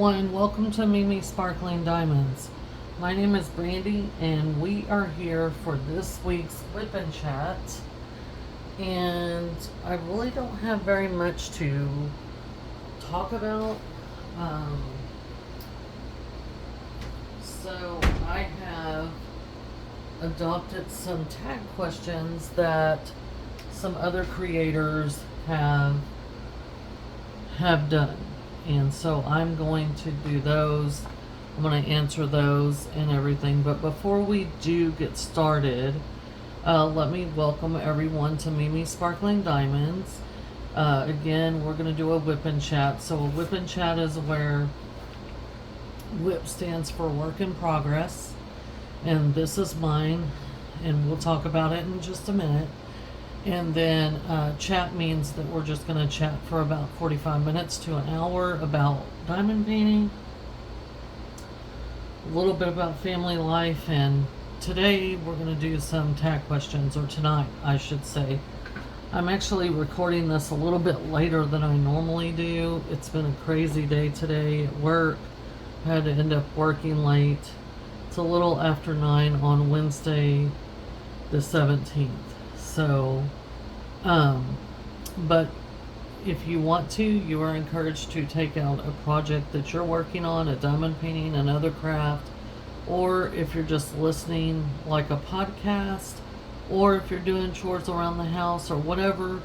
everyone, welcome to Mimi Sparkling Diamonds. My name is Brandy and we are here for this week's WIP Chat. And I really don't have very much to talk about. So I have adopted some tag questions that some other creators have done. And so I'm going to do those. I'm going to answer those and everything. But before we do get started, let me welcome everyone to Mimi Sparkling Diamonds. Again, we're going to do a WIP Chat. So a WIP Chat is where WIP stands for Work in Progress. And this is mine. And we'll talk about it in just a minute. And then chat means that we're just going to chat for about 45 minutes to an hour about diamond painting, a little bit about family life, and today we're going to do some tag questions, or tonight I should say. I'm actually recording this a little bit later than I normally do. It's been a crazy day today at work. I had to end up working late. It's a little after 9 on Wednesday the 17th. So, but if you want to, you are encouraged to take out a project that you're working on, a diamond painting, another craft, or if you're just listening like a podcast, or if you're doing chores around the house or whatever,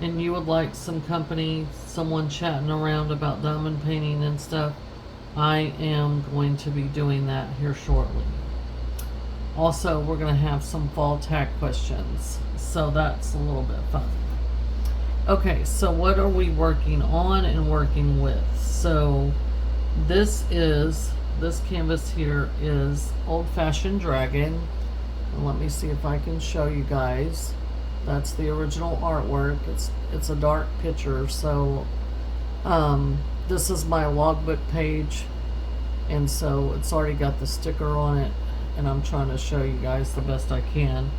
and you would like some company, someone chatting around about diamond painting and stuff, I am going to be doing that here shortly. Also, we're going to have some fall tag questions, so that's a little bit fun. Okay, so what are we working on and working with? So this canvas here is Old Fashioned Dragon. And let me see if I can show you guys. That's the original artwork. It's a dark picture, so this is my logbook page, and so it's already got the sticker on it. And I'm trying to show you guys the best I can.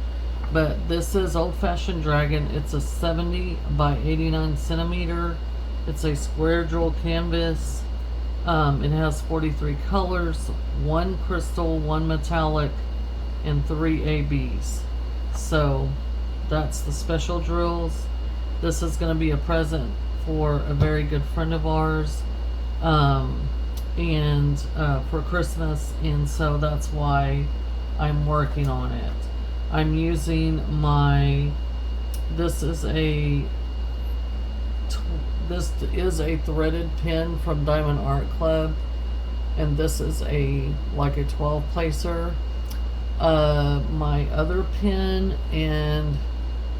But this is Old Fashioned Dragon. It's a 70 by 89 centimeter. It's a square jewel canvas. It has 43 colors, 1 crystal, 1 metallic, and 3 ABs. So that's the special drills. This is going to be a present for a very good friend of ours. And for Christmas, and so that's why I'm working on it. I'm using this is a threaded pin from Diamond Art Club, and this is like a 12 placer. My other pin and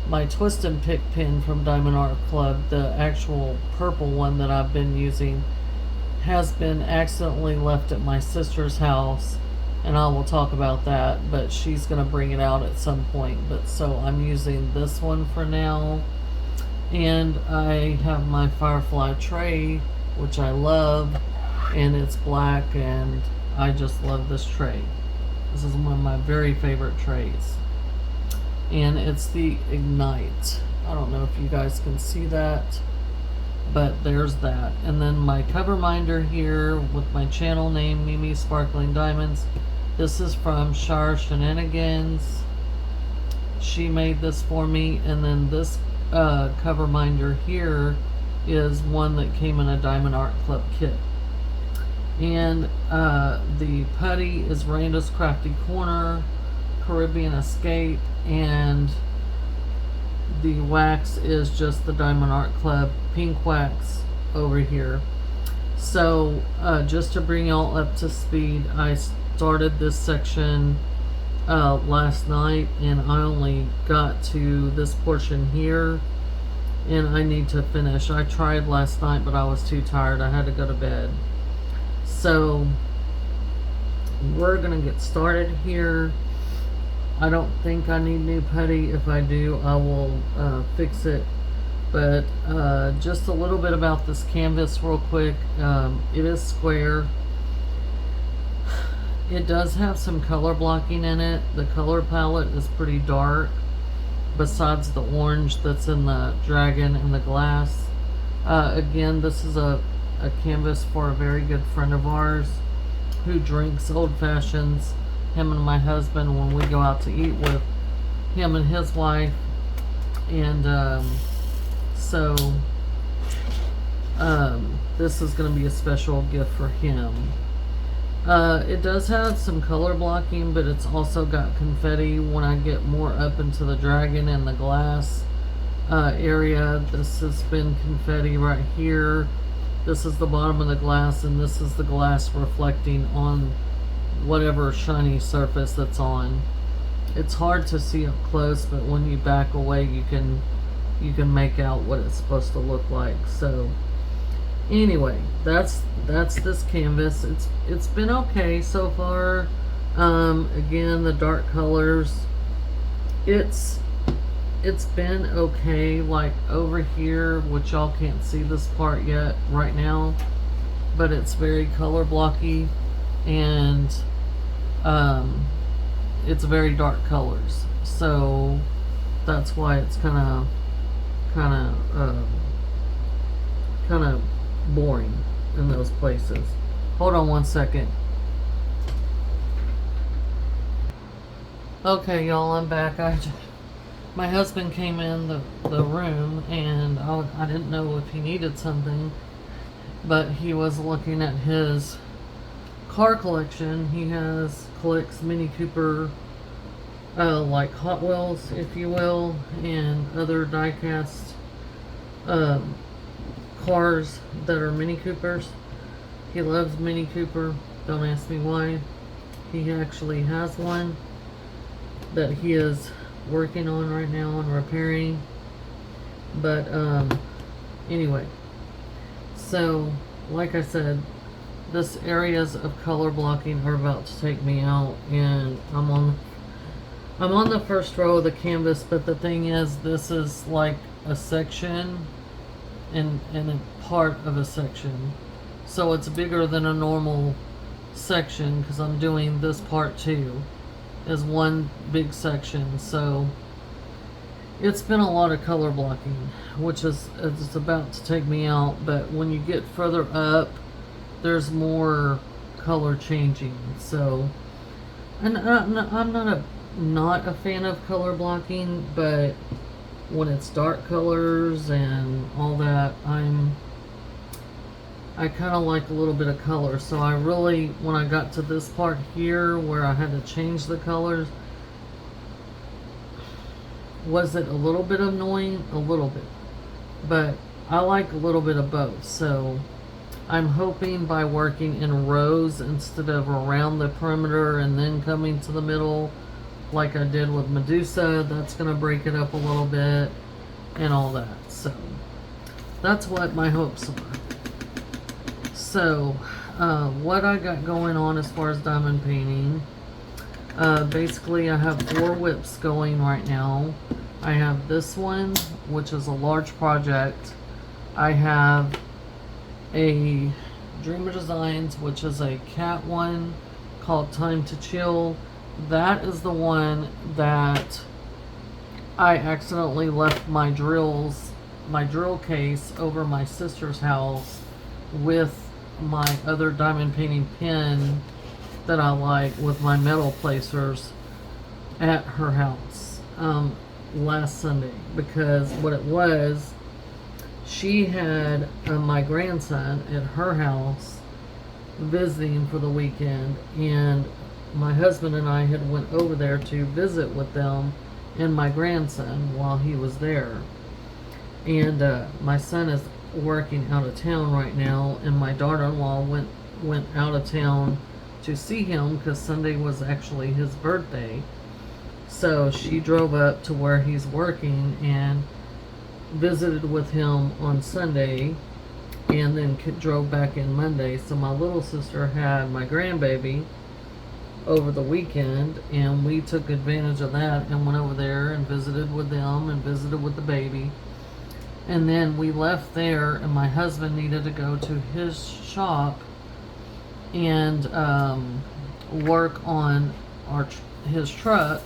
my twist and pick pin from Diamond Art Club, the actual purple one that I've been using, has been accidentally left at my sister's house, and I will talk about that, but she's going to bring it out at some point. But so I'm using this one for now, and I have my Firefly tray, which I love, and it's black, and I just love this tray. This is one of my very favorite trays, and it's the Ignite. I don't know if you guys can see that, but there's that. And then my cover minder here with my channel name, Mimi Sparkling Diamonds. This is from Shar Shenanigans. She made this for me. And then this cover minder here is one that came in a Diamond Art Club kit. And the putty is Randa's Crafty Corner, Caribbean Escape, and the wax is just the Diamond Art Club pink wax over here. So just to bring y'all up to speed, I started this section last night, and I only got to this portion here, and I need to finish. I tried last night, but I was too tired. I had to go to bed. So we're gonna get started here. I don't think I need new putty. If I do, I will fix it. But just a little bit about this canvas real quick. It is square. It does have some color blocking in it. The color palette is pretty dark, besides the orange that's in the dragon and the glass. Again, this is a a canvas for a very good friend of ours who drinks old fashions. Him and my husband, when we go out to eat with him and his wife. And so this is going to be a special gift for him. It does have some color blocking, but it's also got confetti. When I get more up into the dragon and the glass area, this has been confetti right here. This is the bottom of the glass, and this is the glass reflecting on whatever shiny surface that's on. It's hard to see up close, but when you back away, you can make out what it's supposed to look like. So anyway, that's this canvas. It's been okay so far. Again, the dark colors, it's been okay. Like over here, which y'all can't see this part yet right now, but it's very color blocky, and it's very dark colors, so that's why it's kind of boring in those places. Hold on one second. Okay, y'all, I'm back. My husband came in the room, and I didn't know if he needed something, but he was looking at his car collection. He collects Mini Cooper, like Hot Wheels, if you will, and other die-cast cars that are Mini Coopers. He loves Mini Cooper. Don't ask me why. He actually has one that he is working on right now and repairing. But anyway, so like I said, this areas of color blocking are about to take me out, and I'm on the first row of the canvas. But the thing is, this is like a section and a part of a section, so it's bigger than a normal section, because I'm doing this part too as one big section. So it's been a lot of color blocking, which is it's about to take me out. But when you get further up, there's more color changing. So, and I'm not a fan of color blocking, but when it's dark colors and all that, I kind of like a little bit of color. So I really, when I got to this part here where I had to change the colors, was it a little bit annoying? A little bit, but I like a little bit of both. So I'm hoping by working in rows instead of around the perimeter and then coming to the middle like I did with Medusa, that's going to break it up a little bit and all that. So that's what my hopes are. So what I got going on as far as diamond painting, basically I have 4 whips going right now. I have this one, which is a large project. I have a Dreamer Designs, which is a cat one called Time to Chill. That is the one that I accidentally left my drill case over my sister's house with my other diamond painting pen that I like with my metal placers at her house last Sunday, because what it was, she had my grandson at her house visiting for the weekend, and my husband and I had went over there to visit with them and my grandson while he was there. And my son is working out of town right now, and my daughter-in-law went out of town to see him because Sunday was actually his birthday. So she drove up to where he's working and visited with him on Sunday, and then drove back in Monday. So my little sister had my grandbaby over the weekend, and we took advantage of that and went over there and visited with them and visited with the baby. And then we left there, and my husband needed to go to his shop and work on his truck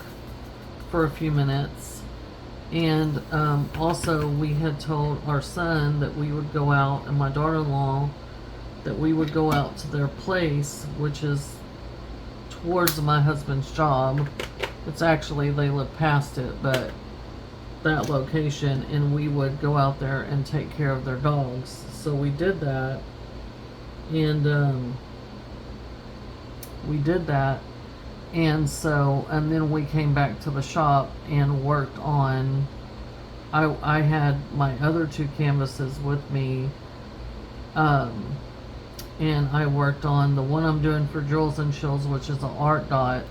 for a few minutes. And also we had told our son that we would go out, and my daughter-in-law that we would go out to their place, which is towards my husband's job. It's actually, they live past it, but that location, and we would go out there and take care of their dogs. So we did that, and and then we came back to the shop and worked on, I had my other two canvases with me, and I worked on the one I'm doing for Drills and Chills, which is an art dot,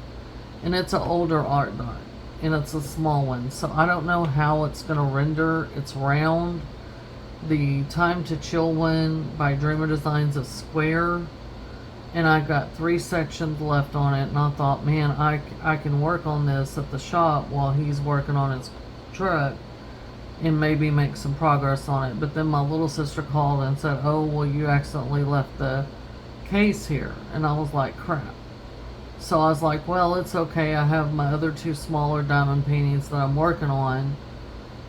and it's an older art dot, and it's a small one, so I don't know how it's going to render. It's round. The Time to Chill one by Dreamer Designs is square, and I've got 3 sections left on it, and I thought, man, I can work on this at the shop while he's working on his truck and maybe make some progress on it. But then my little sister called and said, oh, well, you accidentally left the case here. And I was like, crap. So I was like, well, it's okay. I have my other 2 smaller diamond paintings that I'm working on.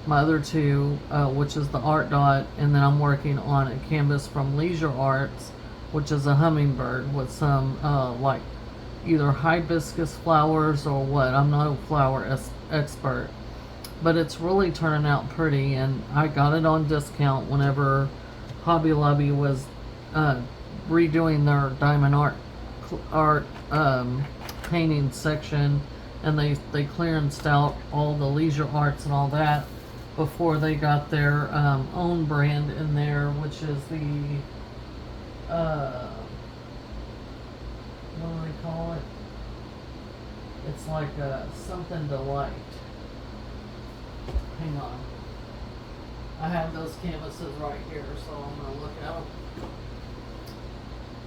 My other 2, which is the art dot, and then I'm working on a canvas from Leisure Arts, which is a hummingbird with some like either hibiscus flowers or what. I'm not a flower expert, but it's really turning out pretty, and I got it on discount whenever Hobby Lobby was redoing their diamond art painting section, and they clearanced out all the Leisure Arts and all that before they got their own brand in there, which is the what do they call it? It's like something delight. Hang on. I have those canvases right here, so I'm going to look at them.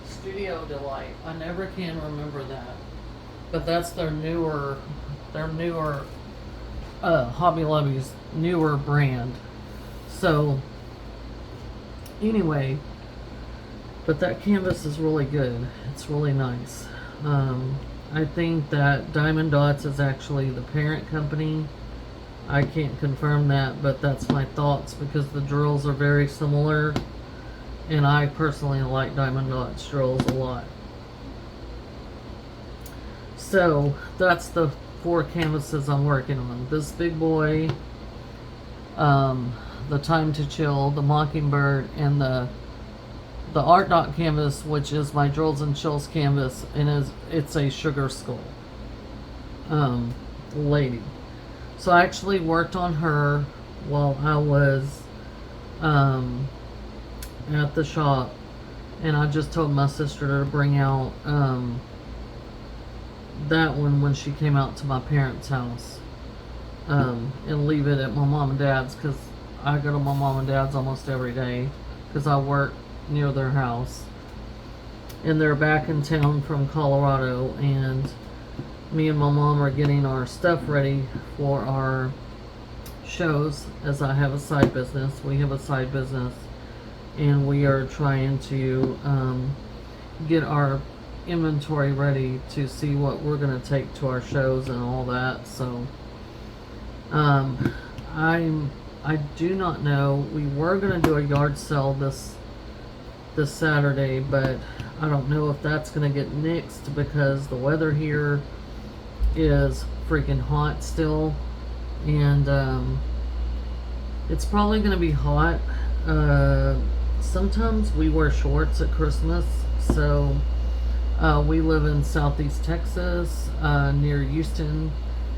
Studio Delight. I never can remember that. But that's their newer Hobby Lobby's newer brand. So, anyway, but that canvas is really good. It's really nice. I think that Diamond Dots is actually the parent company. I can't confirm that, but that's my thoughts because the drills are very similar, and I personally like Diamond Dots drills a lot. So that's the 4 canvases I'm working on. This big boy, the Time to Chill, the Mockingbird, and the art dot canvas, which is my Drills and Chills canvas, and it's a sugar skull lady. So I actually worked on her while I was at the shop, and I just told my sister to bring out that one when she came out to my parents' house, and leave it at my mom and dad's, because I go to my mom and dad's almost every day because I work near their house, and they're back in town from Colorado, and me and my mom are getting our stuff ready for our shows, as I have a side business. We have a side business, and we are trying to get our inventory ready to see what we're going to take to our shows and all that. So I do not know. We were going to do a yard sale this Saturday, but I don't know if that's going to get nixed because the weather here is freaking hot still, and it's probably going to be hot. Sometimes we wear shorts at Christmas, so we live in southeast Texas, near Houston,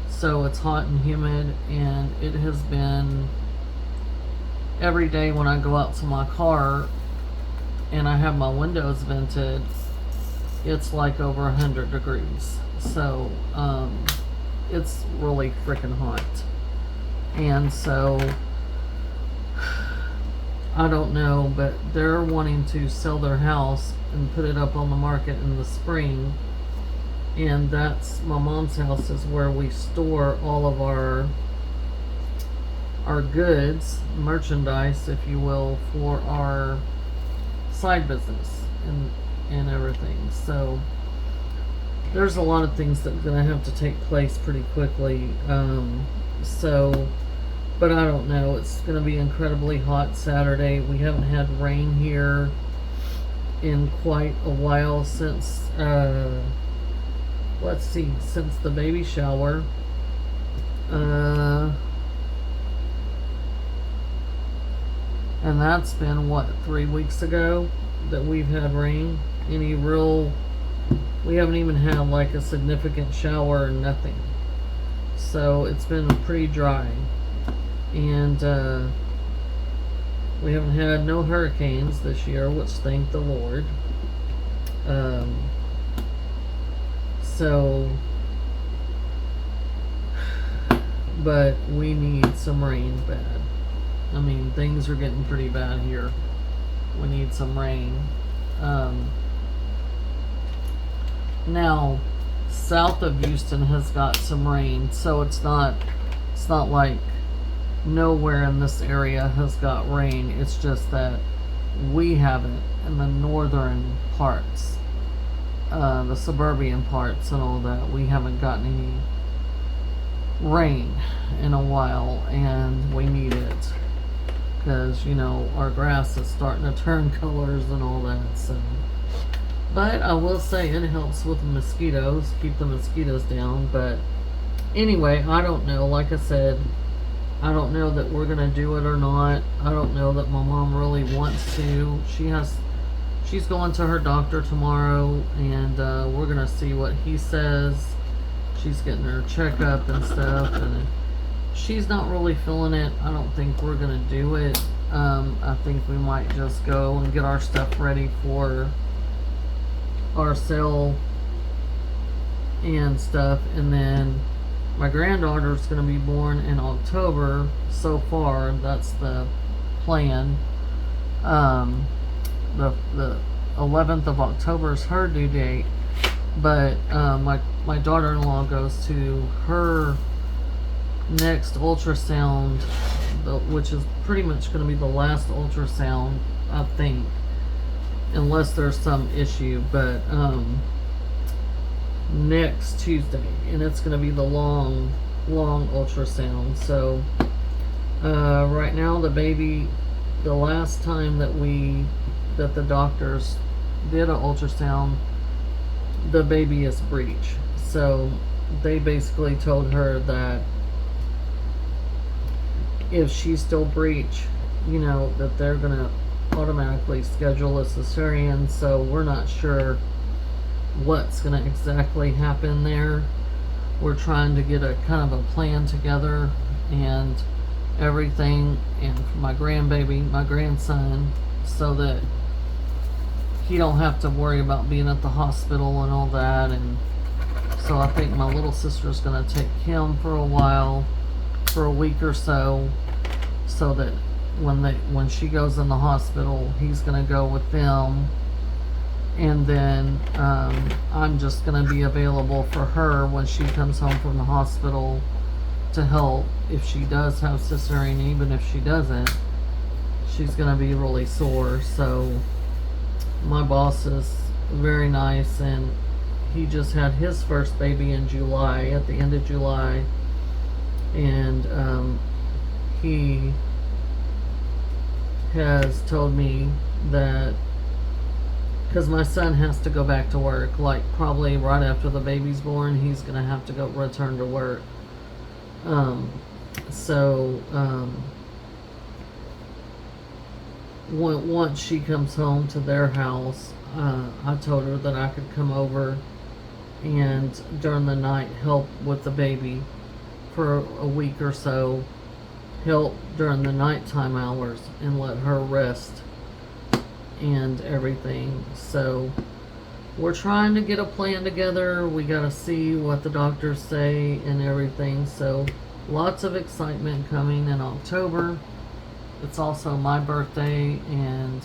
so it's hot and humid, and it has been every day when I go out to my car and I have my windows vented, it's like over 100 degrees. So it's really freaking hot, and so I don't know, but they're wanting to sell their house and put it up on the market in the spring, and that's my mom's house is where we store all of our goods, merchandise, if you will, for our side business and everything. So there's a lot of things that are going to have to take place pretty quickly. But I don't know. It's going to be incredibly hot Saturday. We haven't had rain here in quite a while since, let's see, since the baby shower. And that's been, what, 3 weeks ago that we've had rain. We haven't even had like a significant shower or nothing. So it's been pretty dry. And we haven't had no hurricanes this year, which thank the Lord. But we need some rain bad. I mean, things are getting pretty bad here. We need some rain. Now, south of Houston has got some rain, so it's not like nowhere in this area has got rain. It's just that we haven't in the northern parts, the suburban parts and all that. We haven't gotten any rain in a while, and we need it because, you know, our grass is starting to turn colors and all that. So, but I will say it helps with the mosquitoes, keep the mosquitoes down. But anyway, I don't know. Like I said, I don't know that we're gonna do it or not. I don't know that my mom really wants to. She's going to her doctor tomorrow, and we're gonna see what he says. She's getting her checkup and stuff, and she's not really feeling it. I don't think we're gonna do it. I think we might just go and get our stuff ready for our sale and stuff, and then my granddaughter's going to be born in October. So far, that's the plan. The 11th of October is her due date, but my daughter-in-law goes to her next ultrasound, which is pretty much going to be the last ultrasound, I think, unless there's some issue, but next Tuesday, and it's going to be the long ultrasound. So right now, the baby, the last time that the doctors did an ultrasound, the baby is breech. So they basically told her that if she's still breech, you know, that they're going to automatically schedule a cesarean. So we're not sure what's going to exactly happen there. We're trying to get a kind of a plan together and everything, and for my grandson, so that he don't have to worry about being at the hospital and all that. And so I think my little sister's going to take him for a while, for a week or so that when she goes in the hospital, he's going to go with them. And then I'm just going to be available for her when she comes home from the hospital to help if she does have cesarean. Even if she doesn't, she's going to be really sore. So my boss is very nice, and he just had his first baby in July, at the end of July. And he has told me that, because my son has to go back to work, like probably right after the baby's born, he's going to have to return to work. Once she comes home to their house, I told her that I could come over and during the night help with the baby for a week or so, help during the nighttime hours and let her rest and everything. So we're trying to get a plan together. We got to see what the doctors say and everything. So lots of excitement coming in October. It's also my birthday, and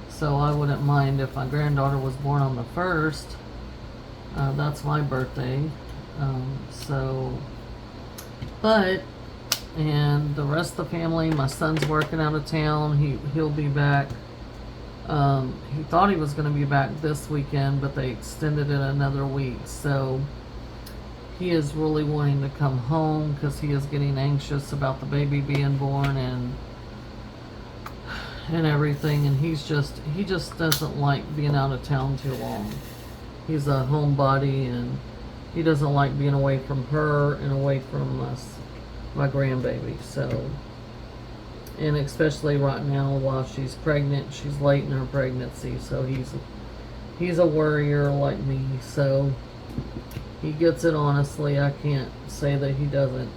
so I wouldn't mind if my granddaughter was born on the 1st. That's my birthday. And the rest of the family, my son's working out of town. He'll be back. He thought he was going to be back this weekend, but they extended it another week. So he is really wanting to come home because he is getting anxious about the baby being born, and and everything, and he just doesn't like being out of town too long. He's a homebody, and he doesn't like being away from her and away from us, my grandbaby. So, and especially right now while she's pregnant, she's late in her pregnancy, so he's a worrier like me. So he gets it, honestly. I can't say that he doesn't.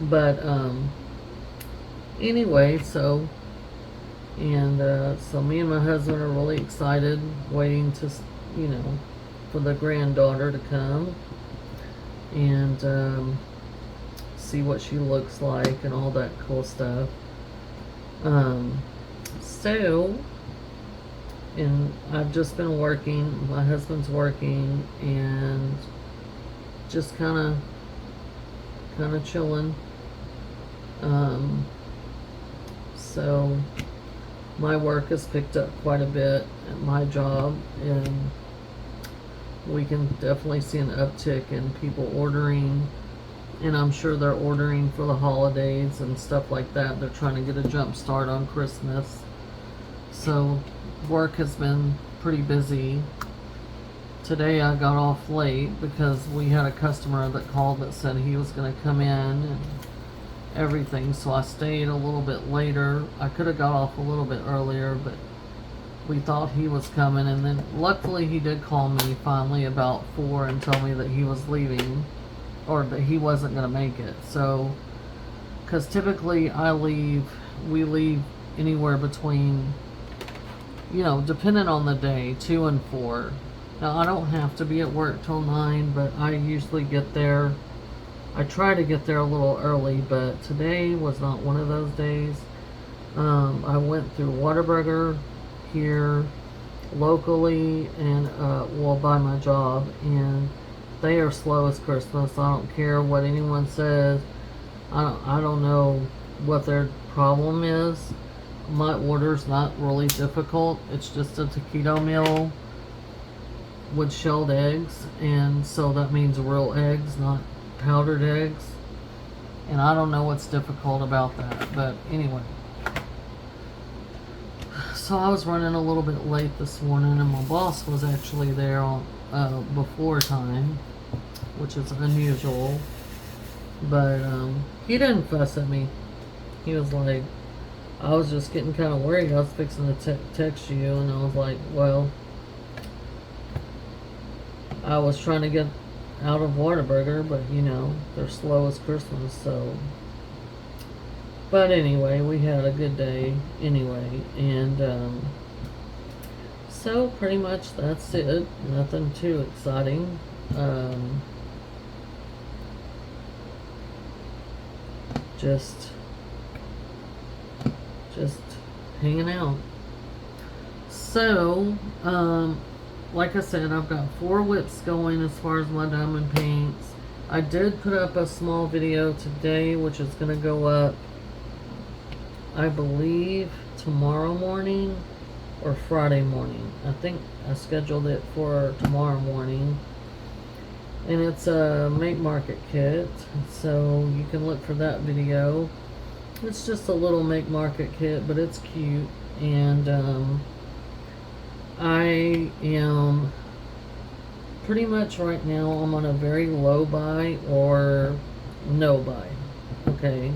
But anyway, so me and my husband are really excited, waiting to, you know, for the granddaughter to come and see what she looks like and all that cool stuff. So, and I've just been working, my husband's working, and just kind of chilling. So my work has picked up quite a bit at my job, and we can definitely see an uptick in people ordering, and I'm sure they're ordering for the holidays and stuff like that. They're trying to get a jump start on Christmas. So work has been pretty busy. Today I got off late because we had a customer that called that said he was going to come in and everything, so I stayed a little bit later. I could have got off a little bit earlier, but we thought he was coming, and then luckily he did call me finally about 4 and tell me that he was leaving, or that he wasn't going to make it. So, because typically we leave anywhere between, you know, depending on the day, 2 and 4. Now, I don't have to be at work till 9, but I usually get there. I try to get there a little early, but today was not one of those days. I went through Whataburger here locally and, well, by my job, and they are slow as Christmas. I don't care what anyone says. I don't know what their problem is. My order's not really difficult. It's just a taquito meal with shelled eggs, and so that means real eggs, not powdered eggs. And I don't know what's difficult about that, but anyway. So I was running a little bit late this morning, and my boss was actually there on before time, which is unusual. But he didn't fuss at me. He was like, I was just getting kind of worried. I was fixing to text you, and I was like, well, I was trying to get out of Whataburger, but you know, they're slow as Christmas, so. But anyway, we had a good day anyway, and so pretty much that's it. Nothing too exciting. Just hanging out. So, like I said, I've got 4 whips going as far as my diamond paints. I did put up a small video today, which is going to go up, I believe, tomorrow morning or Friday morning. I think I scheduled it for tomorrow morning. And it's a make market kit, so you can look for that video. It's just a little make market kit, but it's cute. And I am pretty much right now, I'm on a very low buy or no buy. Okay,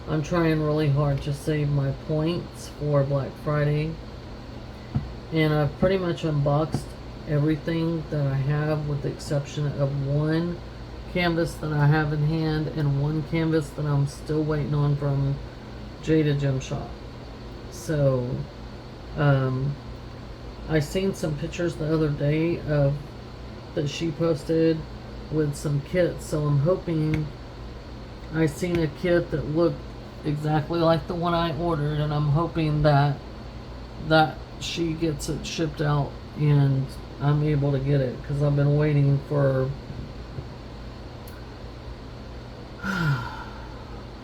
I'm trying really hard to save my points for Black Friday, and I've pretty much unboxed everything that I have, with the exception of one canvas that I have in hand and one canvas that I'm still waiting on from Jada Gem Shop. So I seen some pictures the other day of that she posted with some kits, so I'm hoping. I seen a kit that looked exactly like the one I ordered, and I'm hoping that she gets it shipped out and I'm able to get it, because I've been waiting for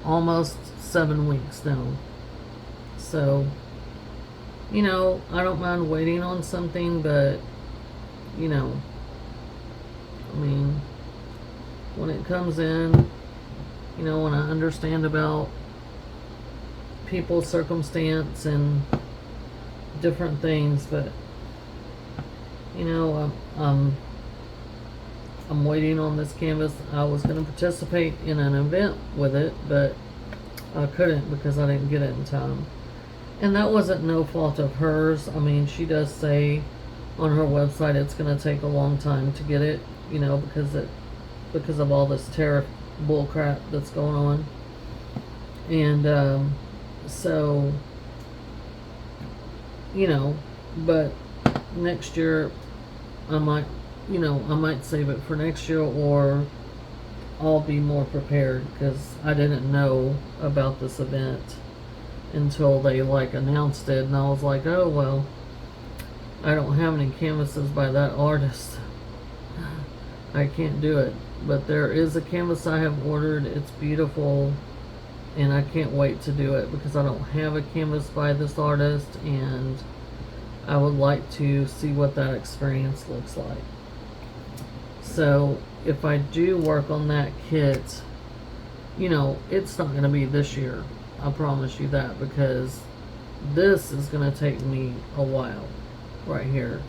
almost 7 weeks now. So, you know, I don't mind waiting on something, but, you know, I mean, when it comes in, you know, when I understand about people's circumstance and different things, but you know, I'm waiting on this canvas. I was going to participate in an event with it, but I couldn't because I didn't get it in time. And that wasn't no fault of hers. I mean, she does say on her website it's going to take a long time to get it, you know, because of all this tariff bull crap that's going on. And so, you know, but next year I might save it for next year, or I'll be more prepared, because I didn't know about this event until they like announced it, and I was like, oh well, I don't have any canvases by that artist. I can't do it. But there is a canvas I have ordered. It's beautiful, and I can't wait to do it because I don't have a canvas by this artist, and I would like to see what that experience looks like. So if I do work on that kit, you know, it's not going to be this year. I promise you that, because this is going to take me a while right here.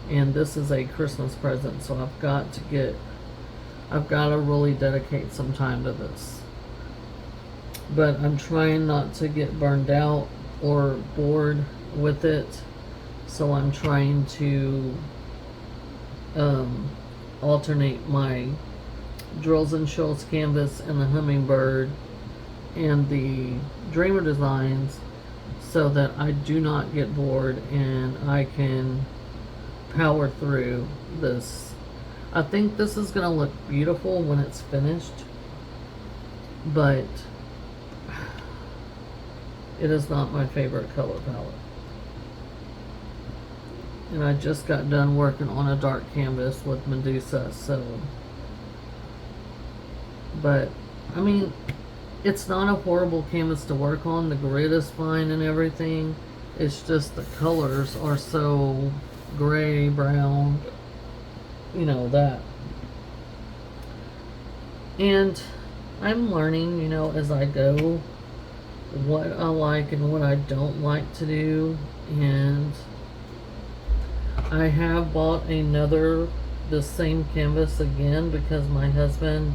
And this is a Christmas present, so I've got to really dedicate some time to this. But I'm trying not to get burned out or bored with it, so I'm trying to alternate my Drills and Shoals canvas and the Hummingbird and the Dreamer Designs, so that I do not get bored and I can power through this. I think this is going to look beautiful when it's finished, but it is not my favorite color palette. And I just got done working on a dark canvas with Medusa, so, but I mean, it's not a horrible canvas to work on. The grid is fine and everything. It's just the colors are so gray, brown, you know, that. And I'm learning, you know, as I go, what I like and what I don't like to do. And I have bought the same canvas again, because my husband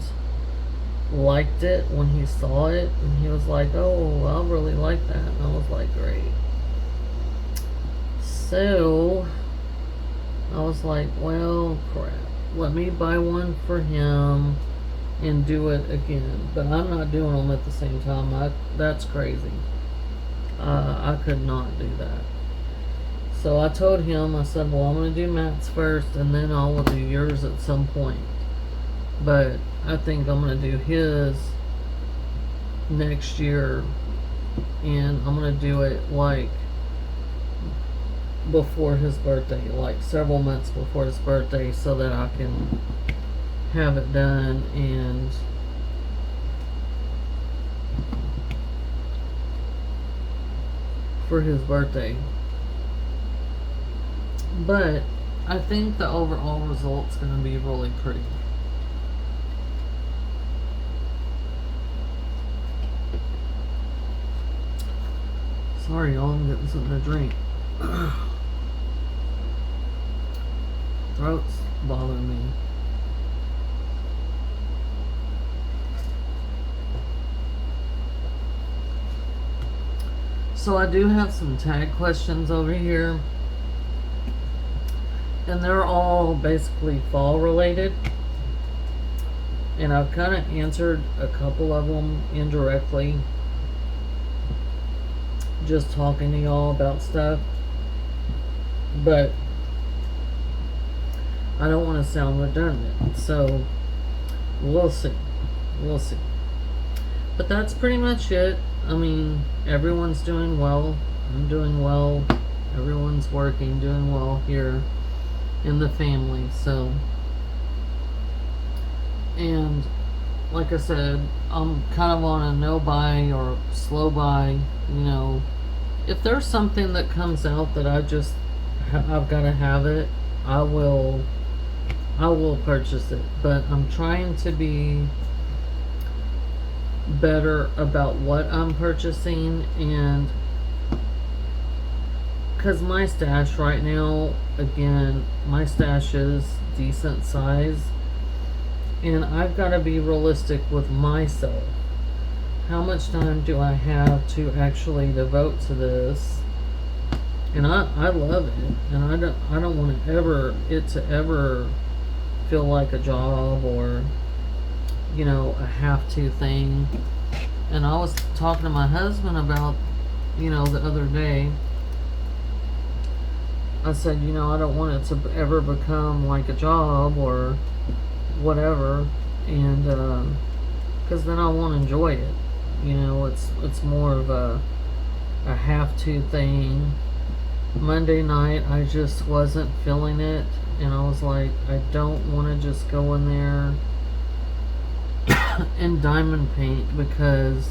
liked it when he saw it, and he was like, oh, I really like that. And I was like, great. So I was like, well, crap, let me buy one for him and do it again. But I'm not doing them at the same time. That's crazy. I could not do that. So I told him, I said, well, I'm going to do Matt's first, and then I will do yours at some point. But I think I'm going to do his next year, and I'm going to do it like before his birthday, like several months before his birthday, so that I can have it done and for his birthday. But I think the overall result's going to be really pretty. Sorry, y'all, I'm getting something to drink. Throat's bothering me. So I do have some tag questions over here, and they're all basically fall related, and I've kind of answered a couple of them indirectly, just talking to y'all about stuff, but I don't want to sound redundant, so we'll see. But that's pretty much it. I mean, everyone's doing well. I'm doing well. Everyone's working, doing well here in the family. So, and like I said, I'm kind of on a no buy or slow buy. You know, if there's something that comes out that I've got to have it, I will purchase it. But I'm trying to be better about what I'm purchasing, and because my stash right now, again, my stash is decent size, and I've got to be realistic with myself. How much time do I have to actually devote to this? And I love it, and I don't want it to ever feel like a job or, you know, a have to thing. And I was talking to my husband about, you know, the other day. I said, you know, I don't want it to ever become like a job or whatever, and because then I won't enjoy it. You know, it's more of a have to thing. Monday night, I just wasn't feeling it, and I was like, I don't want to just go in there and diamond paint, because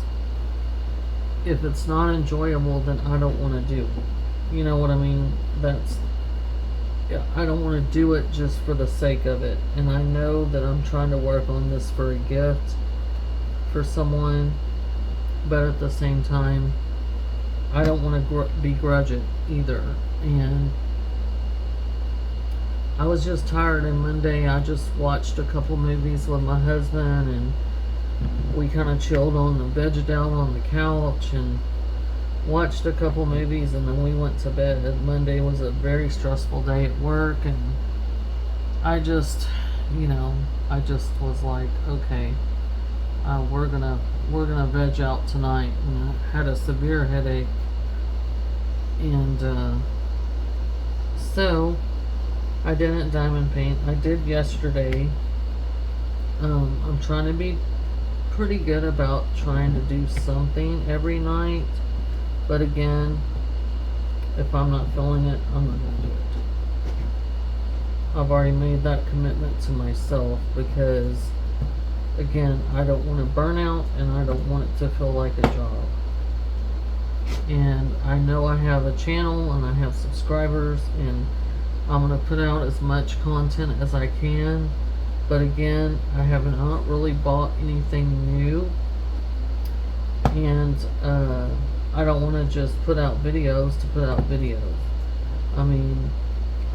if it's not enjoyable, then I don't want to do it. You know what I mean? I don't want to do it just for the sake of it. And I know that I'm trying to work on this for a gift for someone, but at the same time, I don't want to begrudge it either. And I was just tired, and Monday I just watched a couple movies with my husband, and we kind of chilled on the vegged out on the couch and watched a couple movies, and then we went to bed. Monday was a very stressful day at work, and I just, you know, I just was like, okay, we're gonna veg out tonight. And I had a severe headache, and so I didn't diamond paint. I did yesterday. I'm trying to be pretty good about trying to do something every night, but again, if I'm not feeling it, I'm not gonna do it. I've already made that commitment to myself, because again, I don't want to burn out, and I don't want it to feel like a job. And I know I have a channel, and I have subscribers, and I'm going to put out as much content as I can. But again, I have not really bought anything new, and I don't want to just put out videos to put out videos. I mean,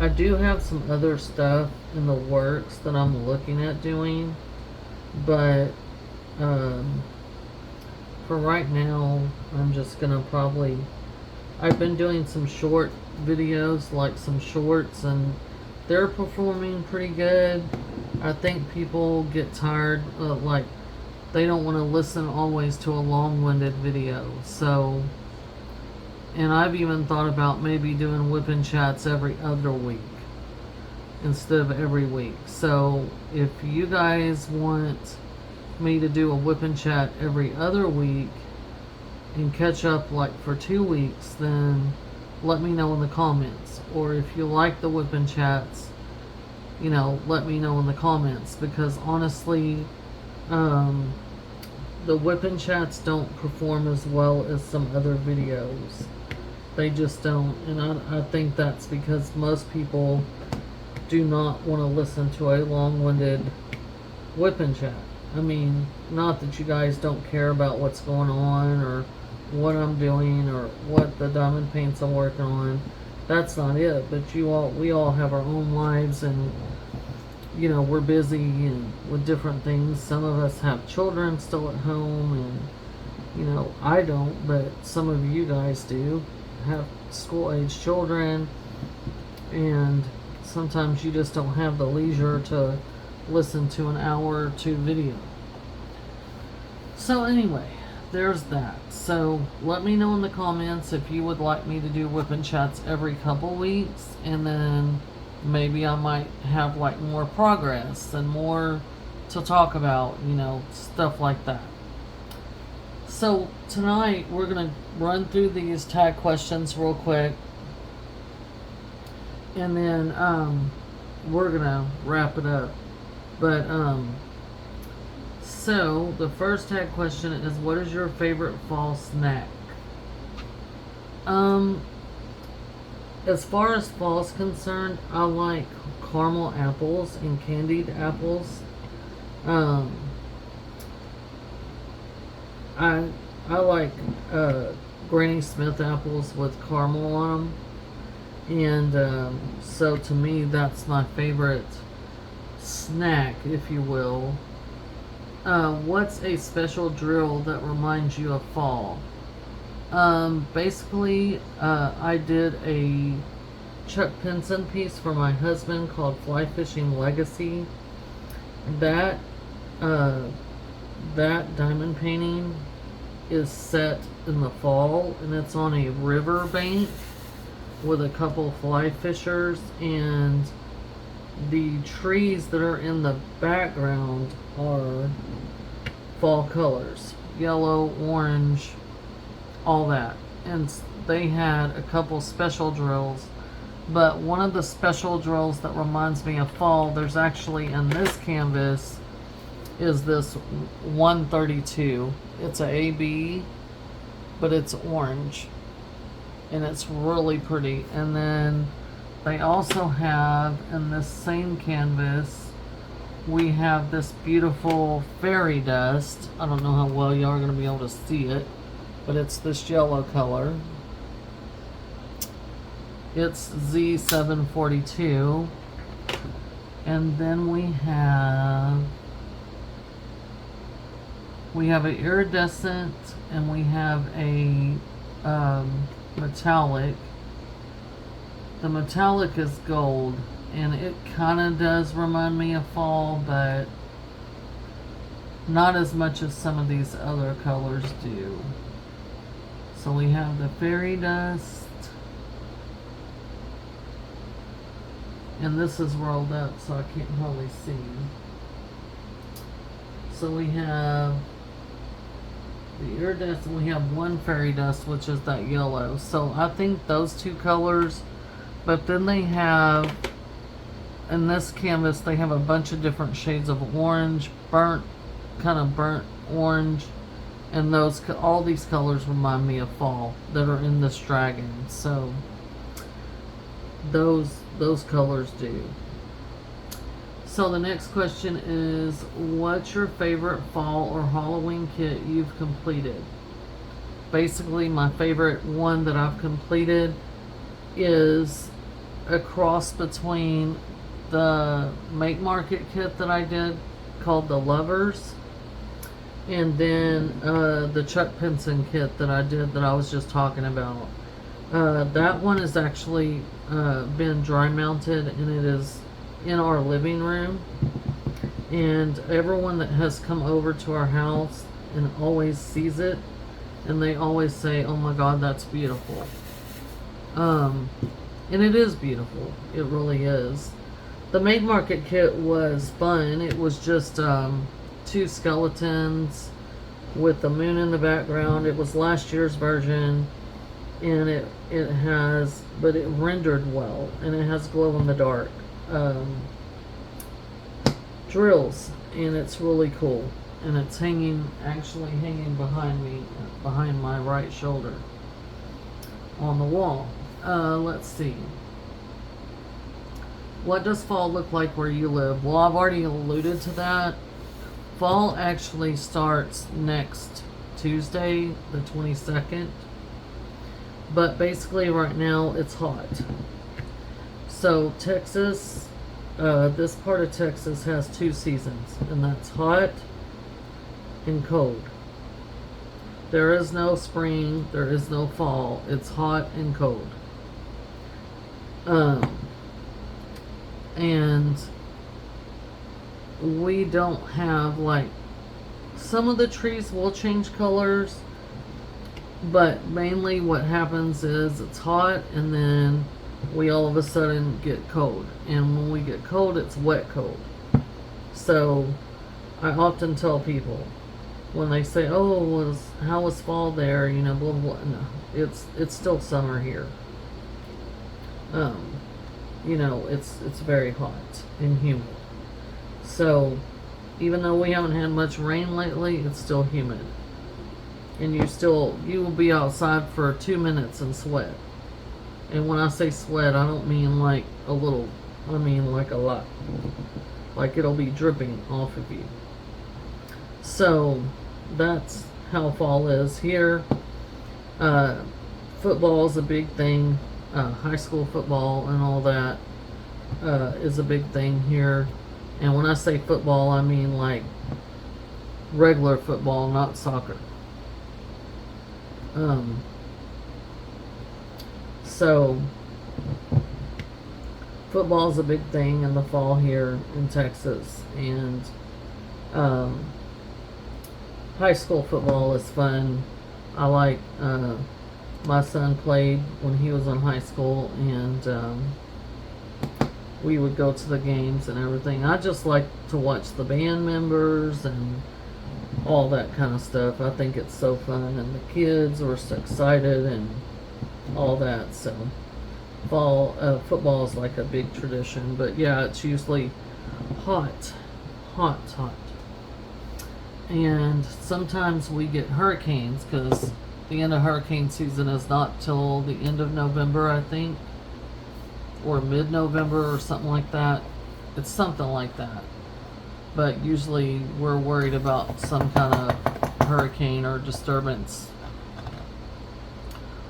I do have some other stuff in the works that I'm looking at doing, but for right now, I'm just gonna probably, I've been doing some short videos, like some shorts, and they're performing pretty good. I think people get tired, like they don't want to listen always to a long-winded video. So, and I've even thought about maybe doing WIP chats every other week instead of every week. So if you guys want me to do a WIP chat every other week and catch up like for 2 weeks, then let me know in the comments. Or if you like the WIP chats, you know, let me know in the comments, because honestly, the WIP chats don't perform as well as some other videos. They just don't. And I think that's because most people do not want to listen to a long-winded WIP chat. I mean, not that you guys don't care about what's going on or what I'm doing or what the diamond paints I'm working on. That's not it. But we all have our own lives, and you know, we're busy and with different things. Some of us have children still at home, and you know, I don't, but some of you guys do have school-age children, and sometimes you just don't have the leisure to listen to an hour or two video. So anyway, there's that. So let me know in the comments if you would like me to do WIP chats every couple weeks, and then maybe I might have like more progress and more to talk about, you know, stuff like that. So tonight we're gonna run through these tag questions real quick, and then we're gonna wrap it up. But so the first tag question is, what is your favorite fall snack? As far as fall is concerned, I like caramel apples and candied apples. I I like Granny Smith apples with caramel on them, and so to me that's my favorite snack, if you will. What's a special drill that reminds you of fall? Basically, I did a Chuck Pinson piece for my husband called Fly Fishing Legacy. That uh, that diamond painting is set in the fall, and it's on a river bank with a couple fly fishers, and the trees that are in the background are fall colors, yellow, orange, all that. And they had a couple special drills, but one of the special drills that reminds me of fall, there's actually in this canvas, is this 132. It's a AB, but it's orange, and it's really pretty. And then they also have in this same canvas, we have this beautiful fairy dust. I don't know how well y'all are going to be able to see it, but it's this yellow color. It's Z742. And then we have an iridescent, and we have a metallic. The metallic is gold, and it kind of does remind me of fall, but not as much as some of these other colors do. So we have the fairy dust, and this is rolled up so I can't hardly see. So we have the iridescent, we have one fairy dust, which is that yellow. So I think those two colors, but then they have, in this canvas, they have a bunch of different shades of orange, kind of burnt orange, and all these colors remind me of fall that are in this dragon. So those colors do. So the next question is, what's your favorite fall or Halloween kit you've completed? Basically, my favorite one that I've completed is a cross between the Make Market kit that I did called the Lovers, and then the Chuck Pinson kit that I did that I was just talking about. That one has actually been dry mounted, and it is in our living room, and everyone that has come over to our house and always sees it, and they always say, oh my god, that's beautiful. And it is beautiful, it really is. The Make Market kit was fun. It was just 2 skeletons with the moon in the background. It was last year's version, and it rendered well, and it has glow in the dark drills, and it's really cool, and it's actually hanging behind me, behind my right shoulder on the wall. Let's see, what does fall look like where you live? Well, I've already alluded to that. Fall actually starts next Tuesday, the 22nd, but basically right now it's hot. So Texas, this part of Texas has 2 seasons, and that's hot and cold. There is no spring, there is no fall. It's hot and cold. And we don't have, like, some of the trees will change colors, but mainly what happens is it's hot, and then we all of a sudden get cold, and when we get cold, it's wet cold. So I often tell people when they say, oh, how was fall there, you know, blah blah, no, it's still summer here. You know, it's very hot and humid. So even though we haven't had much rain lately, it's still humid, and you will be outside for 2 minutes and sweat. And when I say sweat, I don't mean like a little, I mean like a lot. Like it'll be dripping off of you. So that's how fall is here. Football is a big thing. High school football and all that is a big thing here. And when I say football, I mean like regular football, not soccer. So football is a big thing in the fall here in Texas, and high school football is fun. I like my son played when he was in high school, and we would go to the games and everything. I just like to watch the band members and all that kind of stuff. I think it's so fun, and the kids were so excited and all that. So fall football is like a big tradition, but yeah, it's usually hot, and sometimes we get hurricanes, because the end of hurricane season is not till the end of November, I think, or mid-November or something like that. It's something like that. But usually we're worried about some kind of hurricane or disturbance.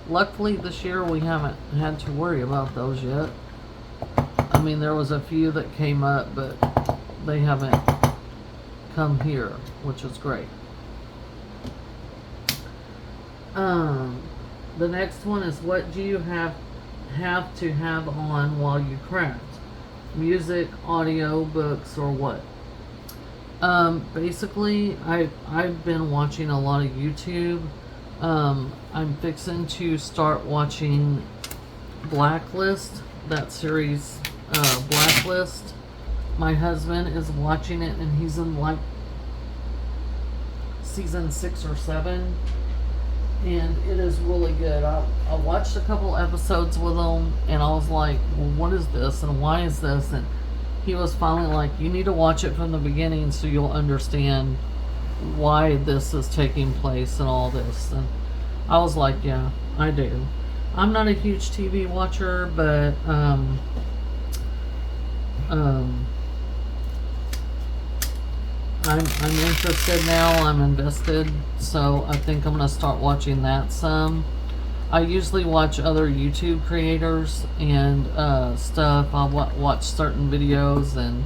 Luckily this year we haven't had to worry about those yet. I mean, there was a few that came up, but they haven't come here, which is great. The next one is, what do you have to have on while you craft? Music, audio, books, or what? Basically, I've been watching a lot of YouTube. I'm fixing to start watching Blacklist, that series, Blacklist. My husband is watching it, and he's in like season 6 or 7, and it is really good. I watched a couple episodes with him, and I was like, well, what is this, and why is this? And he was finally like, you need to watch it from the beginning so you'll understand why this is taking place and all this. And I was like, yeah, I do. I'm not a huge TV watcher, but I'm interested now. I'm invested, so I think I'm gonna start watching that some. I usually watch other YouTube creators and stuff. I watch certain videos, and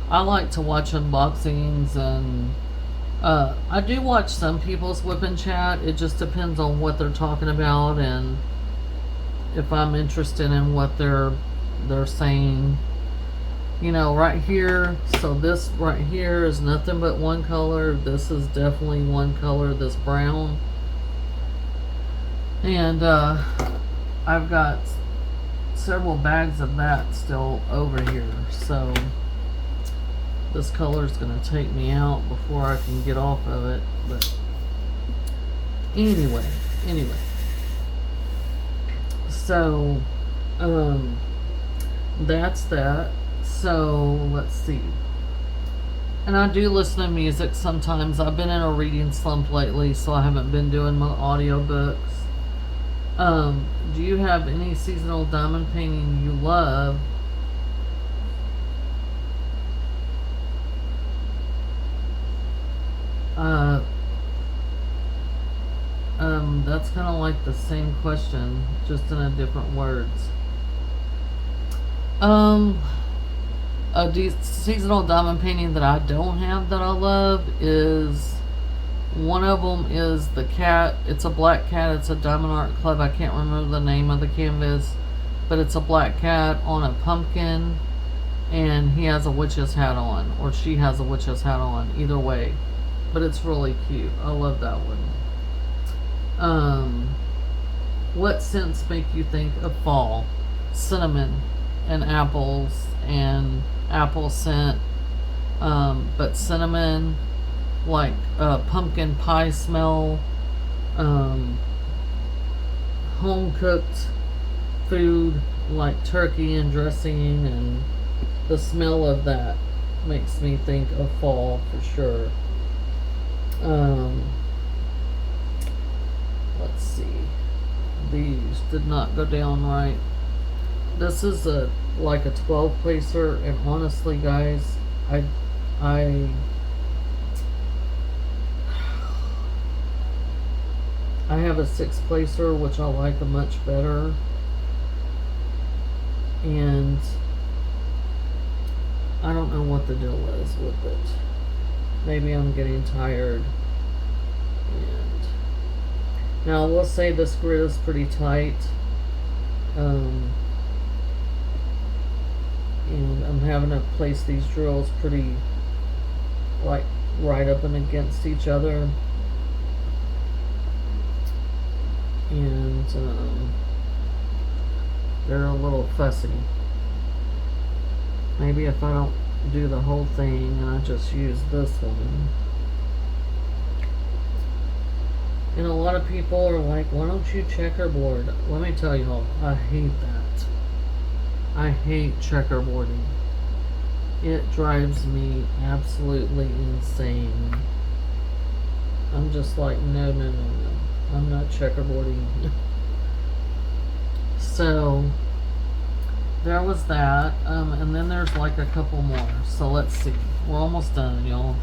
I like to watch unboxings, and I do watch some people's WIP Chat. It just depends on what they're talking about and if I'm interested in what they're saying. You know, right here, so this right here is nothing but one color. This is definitely one color, this brown. And I've got several bags of that still over here, so this color is going to take me out before I can get off of it. But anyway, so that's that. So let's see. And I do listen to music sometimes. I've been in a reading slump lately, so I haven't been doing my audiobooks. Do you have any seasonal diamond painting you love? That's kind of like the same question, just in a different words. A seasonal diamond painting that I don't have that I love is, one of them is the cat. It's a black cat. It's a Diamond Art Club. I can't remember the name of the canvas, but it's a black cat on a pumpkin, and he has a witch's hat on, or she has a witch's hat on, either way. But it's really cute. I love that one. What scents make you think of fall? Cinnamon and apples and apple scent, but cinnamon, like pumpkin pie smell, home cooked food like turkey and dressing, and the smell of that makes me think of fall for sure. Let's see, these did not go down right. This is like a 12 placer, and honestly guys, I have a 6 placer, which I like much better. And I don't know what the deal is with it. Maybe I'm getting tired. And now I will say this grid is pretty tight. And I'm having to place these drills pretty like right up and against each other. And they're a little fussy. Maybe if I don't do the whole thing and I just use this one. And a lot of people are like, why don't you checkerboard? Let me tell y'all, I hate that. I hate checkerboarding. It drives me absolutely insane. I'm just like, no. I'm not checkerboarding. So, there was that. And then there's like a couple more. So let's see. We're almost done, y'all.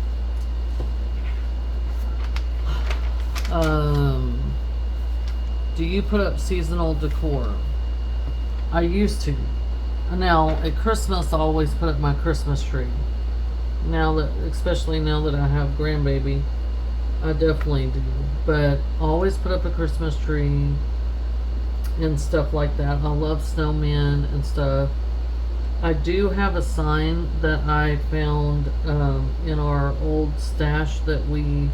Do you put up seasonal decor? I used to. Now, at Christmas, I always put up my Christmas tree. Now that, especially now that I have grandbaby, I definitely do. But I always put up a Christmas tree and stuff like that. I love snowmen and stuff. I do have a sign that I found in our old stash that we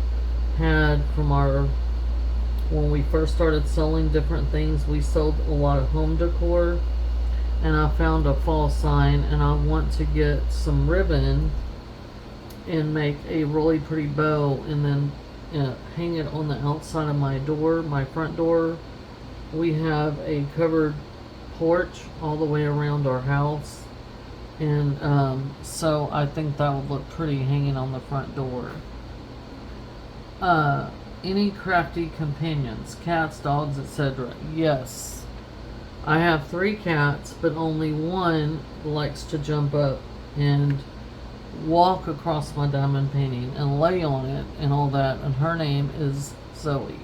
had from when we first started selling different things. We sold a lot of home decor, and I found a fall sign, and I want to get some ribbon and make a really pretty bow and then hang it on the outside of my door, my front door. We have a covered porch all the way around our house, and so I think that would look pretty hanging on the front door. Any crafty companions, cats, dogs, etc.? Yes. I have 3 cats, but only one likes to jump up and walk across my diamond painting and lay on it and all that, and her name is Zoe.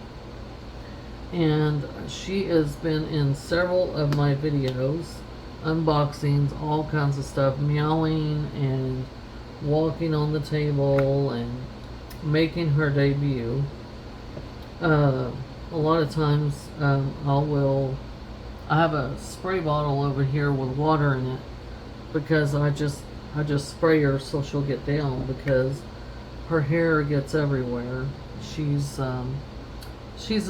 And she has been in several of my videos, unboxings, all kinds of stuff, meowing and walking on the table and making her debut. A lot of times I have a spray bottle over here with water in it because I just spray her so she'll get down, because her hair gets everywhere. She's a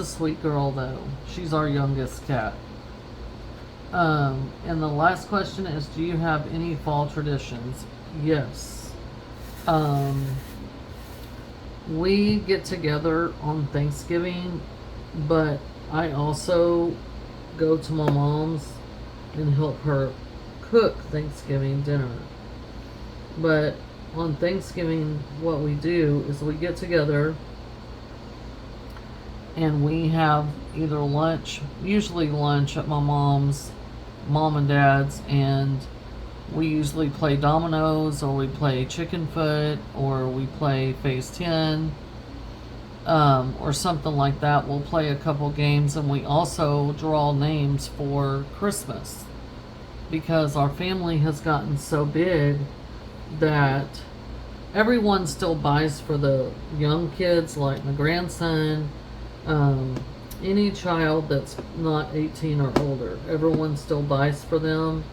sweet girl though. She's our youngest cat. And the last question is, do you have any fall traditions? Yes. We get together on Thanksgiving, but I also go to my mom's and help her cook Thanksgiving dinner. But on Thanksgiving, what we do is we get together and we have either lunch, usually lunch at my mom and dad's, and we usually play dominoes, or we play chicken foot, or we play phase 10, or something like that. We'll play a couple games, and we also draw names for Christmas, because our family has gotten so big that everyone still buys for the young kids, like my grandson, any child that's not 18 or older. Everyone still buys for them.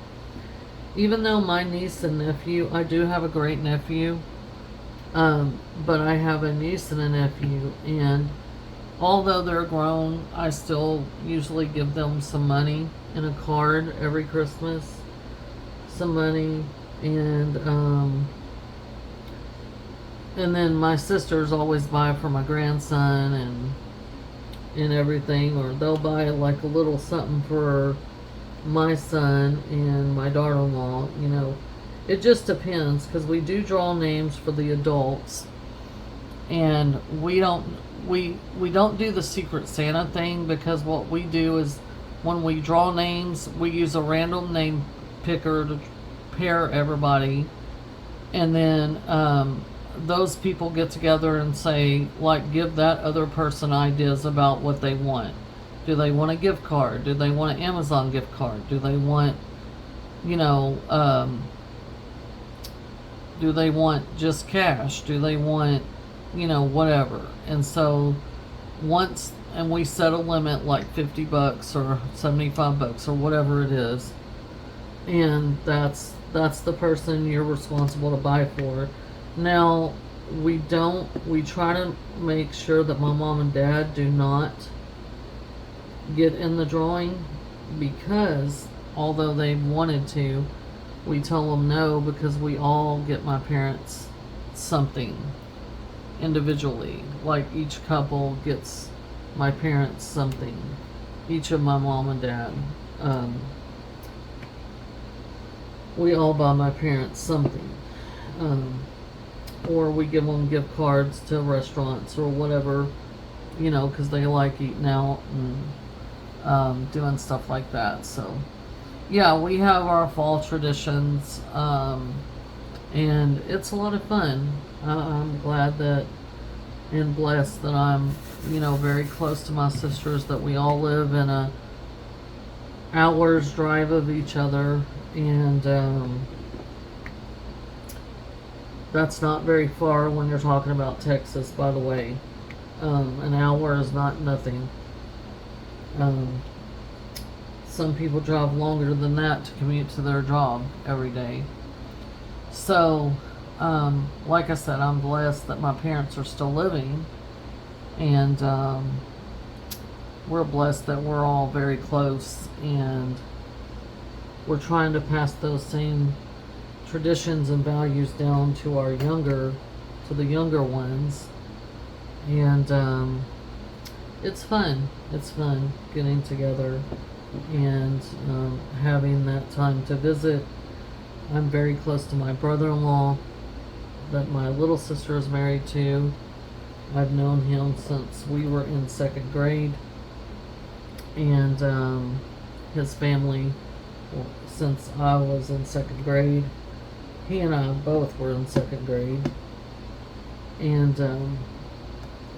Even though my niece and nephew, I do have a great nephew, but I have a niece and a nephew, and although they're grown, I still usually give them some money in a card every Christmas, some money, and then my sisters always buy for my grandson and everything, or they'll buy like a little something for my son and my daughter-in-law. It just depends, because we do draw names for the adults, and we don't do the Secret Santa thing, because what we do is when we draw names, we use a random name picker to pair everybody, and then those people get together and say, like, give that other person ideas about what they want. Do they want a gift card? Do they want an Amazon gift card? Do they want, you know, do they want just cash? Do they want, you know, whatever? And so once, and we set a limit like $50 or $75 or whatever it is, and that's the person you're responsible to buy for. Now, we try to make sure that my mom and dad do not get in the drawing, because although they wanted to, we tell them no, because we all get my parents something individually. Like, each couple gets my parents something, each of my mom and dad. We all buy my parents something, or we give them gift cards to restaurants or whatever, you know, because they like eating out and doing stuff like that. So yeah, we have our fall traditions, and it's a lot of fun. I'm glad that and blessed that I'm, you know, very close to my sisters, that we all live in a hour's drive of each other, and that's not very far when you're talking about Texas, by the way. An hour is not nothing. Some people drive longer than that to commute to their job every day. So, like I said, I'm blessed that my parents are still living, and we're blessed that we're all very close, and we're trying to pass those same traditions and values down to the younger ones. And it's fun. It's fun getting together and having that time to visit. I'm very close to my brother-in-law that my little sister is married to. I've known him since we were in 2nd grade, and his family, well, since I was in 2nd grade. He and I both were in 2nd grade, and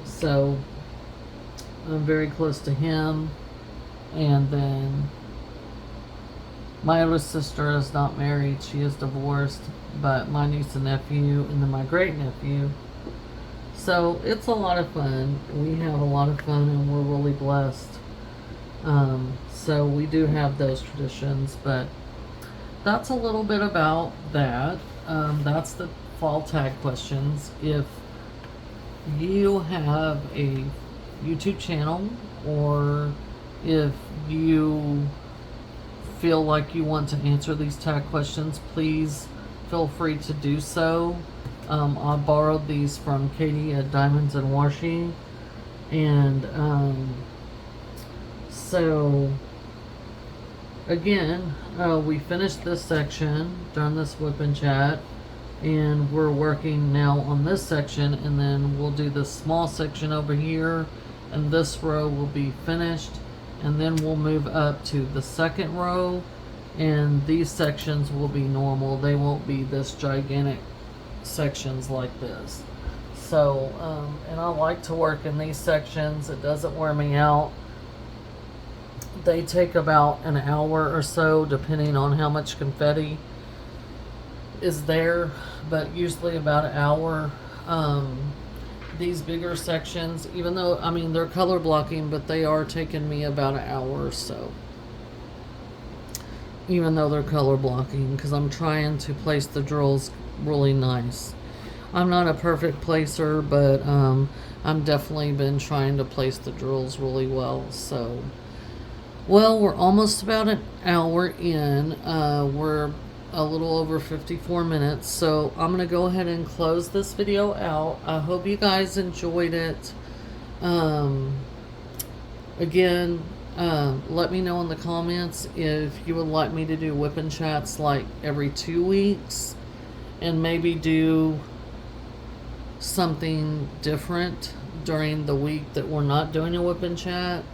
so I'm very close to him. And then my older sister is not married, she is divorced, but my niece and nephew, and then my great nephew. So it's a lot of fun. We have a lot of fun, and we're really blessed. So we do have those traditions, but that's a little bit about that. That's the fall tag questions. If you have a YouTube channel, or if you feel like you want to answer these tag questions, please feel free to do so. I borrowed these from Katie at Diamonds and Washi, and so again, we finished this section during this WIP Chat, and we're working now on this section, and then we'll do this small section over here, and this row will be finished, and then we'll move up to the 2nd row, and these sections will be normal. They won't be this gigantic sections like this. So and I like to work in these sections. It doesn't wear me out. They take about an hour or so, depending on how much confetti is there, but usually about an hour. These bigger sections, even though, I mean, they're color blocking, but they are taking me about an hour or so, even though they're color blocking, because I'm trying to place the drills really nice. I'm not a perfect placer, but I'm definitely been trying to place the drills really well. So, well, we're almost about an hour in. We're a little over 54 minutes, so I'm gonna go ahead and close this video out. I hope you guys enjoyed it. Again, let me know in the comments if you would like me to do WIP Chats like every 2 weeks, and maybe do something different during the week that we're not doing a WIP Chat.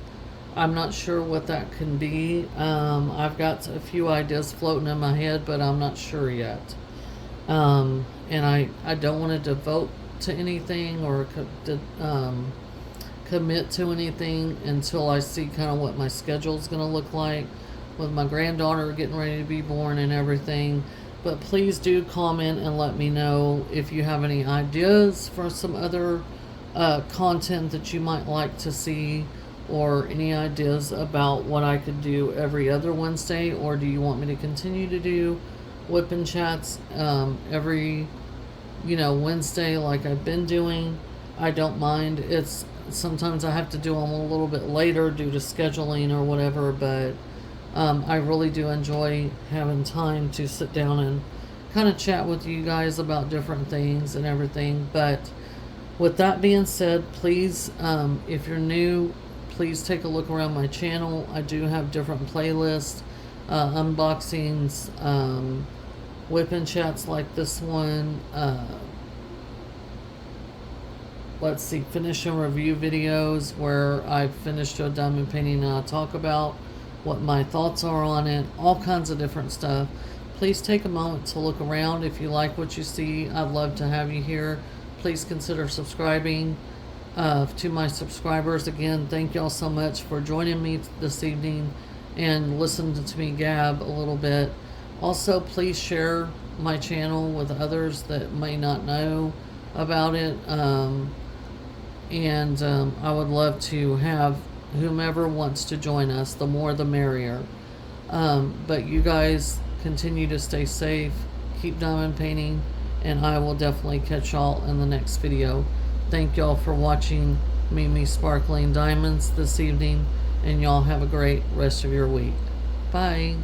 I'm not sure what that can be. I've got a few ideas floating in my head, but I'm not sure yet. And I don't want to devote to anything or commit to anything until I see kind of what my schedule is going to look like with my granddaughter getting ready to be born and everything. But please do comment and let me know if you have any ideas for some other content that you might like to see, or any ideas about what I could do every other Wednesday, or do you want me to continue to do WIP Chats every Wednesday like I've been doing? I don't mind. It's sometimes I have to do them a little bit later due to scheduling or whatever, but I really do enjoy having time to sit down and kind of chat with you guys about different things and everything. But with that being said, please, if you're new, please take a look around my channel. I do have different playlists, unboxings, WIP chats like this one. Let's see, finish and review videos where I've finished a diamond painting and I talk about what my thoughts are on it, all kinds of different stuff. Please take a moment to look around. If you like what you see, I'd love to have you here. Please consider subscribing. To my subscribers, again, thank y'all so much for joining me this evening and listening to me gab a little bit. Also, please share my channel with others that may not know about it. I would love to have whomever wants to join us. The more the merrier. But you guys continue to stay safe, keep diamond painting, and I will definitely catch y'all in the next video. Thank y'all for watching Mimi Sparkling Diamonds this evening, and y'all have a great rest of your week. Bye.